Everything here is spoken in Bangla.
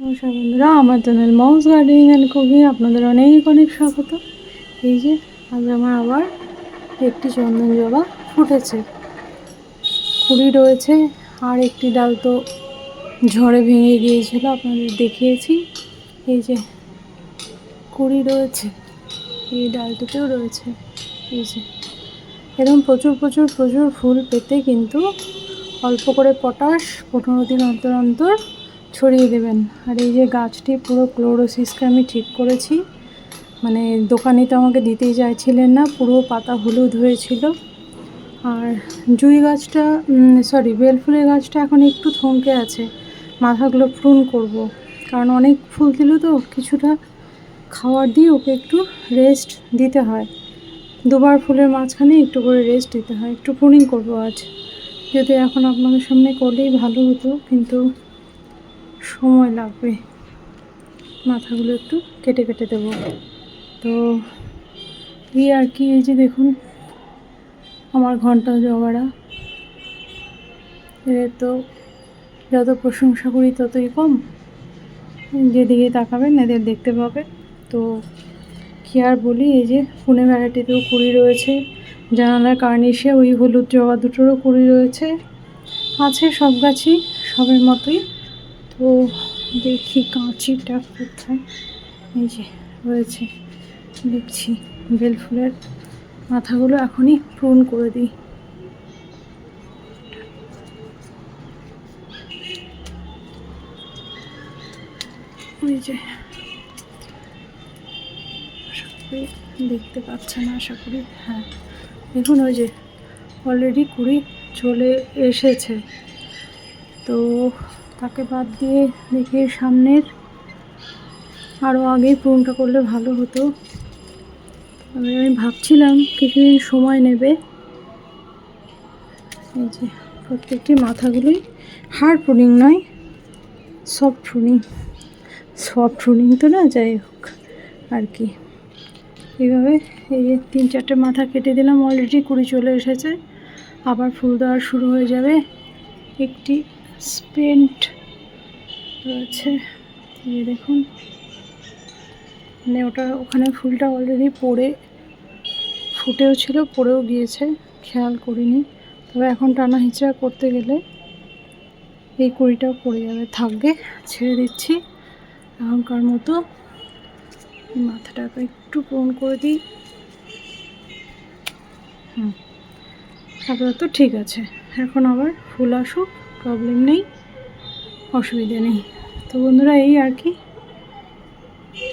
নমস্কার বন্ধুরা, আমার channel mouse gardening and cooking আপনাদের অনেক অনেক স্বাগত। এই যে আজ আমার আবার একটি চন্দন জবা ফুটেছে, কুড়ি রয়েছে, আর একটি ডাল তো ঝড়ে ভেঙে গিয়েছিল, আপনাদের দেখিয়েছি। এই যে কুড়ি রয়েছে, এই ডালটিতেও রয়েছে। এই যে এরকম প্রচুর প্রচুর প্রচুর ফুল পেতে কিন্তু অল্প করে পটাশ 15 দিন অন্তর অন্তর ছড়িয়ে দেবেন। আর এই যে গাছটি পুরো ক্লোরোসিসকে আমি ঠিক করেছি, মানে দোকানি তো আমাকে দিতেই চাইছিলেন না, পুরো পাতা হলুদ হয়েছিল। আর জুঁই গাছটা বেলফুলের গাছটা এখন একটু থমকে আছে, মাথাগুলো প্রুন করব, কারণ অনেক ফুল দিল তো কিছুটা খাওয়ার দিয়ে ওকে একটু রেস্ট দিতে হয়। দুবার ফুলের মাঝখানে একটু করে রেস্ট দিতে হয়, একটু প্রুনিং করবো আজ। যদি এখন আপনাদের সামনে করলেই ভালো হতো, কিন্তু সময় লাগবে, মাথাগুলো একটু কেটে কেটে দেবো। তো এই আর কি, এই যে দেখুন আমার ঘন্টা জবারা, এদের তো যত প্রশংসা করি ততই কম, যেদিকে তাকাবেন এদের দেখতে পাবে। তো কী আর বলি, এই যে পুনে ভ্যারাইটিতেও কুড়ি রয়েছে, জানালার কার্নিশে ওই হলুদ জবা দুটোরও কুড়ি রয়েছে, আছে সব গাছই সবের মতোই। তো দেখি কাঁচিটা কোথায়, এই যে রয়েছে, দেখছি বেল ফুলের মাথাগুলো এখনই প্রুন করে দিই। ওই যে দেখতে পাচ্ছে না আশা করি, হ্যাঁ দেখুন ওই যে অলরেডি কুড়ি চলে এসেছে। তো তাকে বাদ দিয়ে দেখি সামনের আরও আগেই প্রুনটা করলে ভালো হতো। তবে আমি ভাবছিলাম কিছুদিন সময় নেবে। এই যে প্রত্যেকটি মাথাগুলোই হার্ড প্রুনিং নয়, সফট প্রুনিং তো না, যাই হোক আর কি। এইভাবে এই যে 3-4টে মাথা কেটে দিলাম, অলরেডি কুড়ি চলে এসেছে, আবার ফুল দেওয়া শুরু হয়ে যাবে। একটি স্পেন্ট রয়েছে, এই দেখুন, মানে ওখানে ফুলটা অলরেডি পড়ে ফুটেও ছিল, পড়েও গিয়েছে, খেয়াল করিনি। তবে এখন টানা হিচড়া করতে গেলে এই কুড়িটাও পড়ে যাবে, থাকবে, ছেড়ে দিচ্ছি। এখনকার মতো মাথাটাকে একটু প্রুন করে দিই। আপাতত ঠিক আছে, এখন আবার ফুল আসুক, প্রবলেম নেই, অসুবিধে নেই। তো বন্ধুরা এই আর কি,